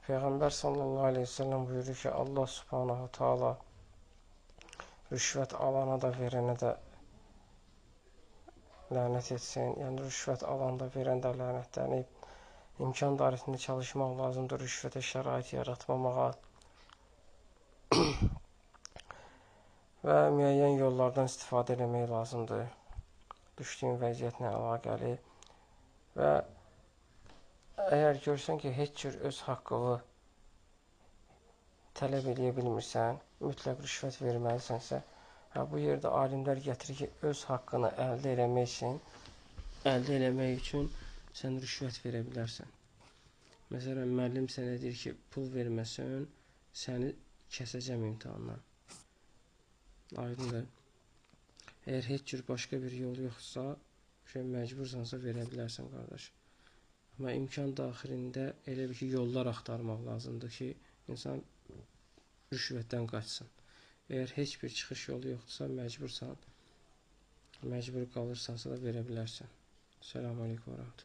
Peyğəmbər sallallahu aleyhi ve sellem buyurur ki, Allah subhanahu taala rüşvət alana da verənə də lənət etsin. Yəni rüşvət alan da verən də lənətlənib. İmkan dairəsində çalışmaq lazımdır, rüşvətə şərait yaratmamağa və müəyyən yollardan istifadə etmək lazımdır. Düşdüyün vəziyyətlə əlaqəli və əgər görsən ki, heç cür öz haqqını tələb edə bilmirsən, mütləq rüşvət verməlisənsə, bu yerdə alimlər gətirir ki, öz haqqını əldə eləmək üçün sən rüşvət verə bilərsən. Məsələn, müəllim sənə deyir ki, pul verməsən, səni kəsəcəm imtahandan. Aydındır. Əgər heç cür başqa bir yol yoxsa, məcbursansa verə bilərsən, qardaş. Amma imkan daxilində elə bir ki, yollar axtarmaq lazımdır ki, insan rüşvətdən qaçsın. Əgər heç bir çıxış yolu yoxdursa, məcbur qalırsansa da verə bilərsən. Selamun aleyküm və rəhmətullah.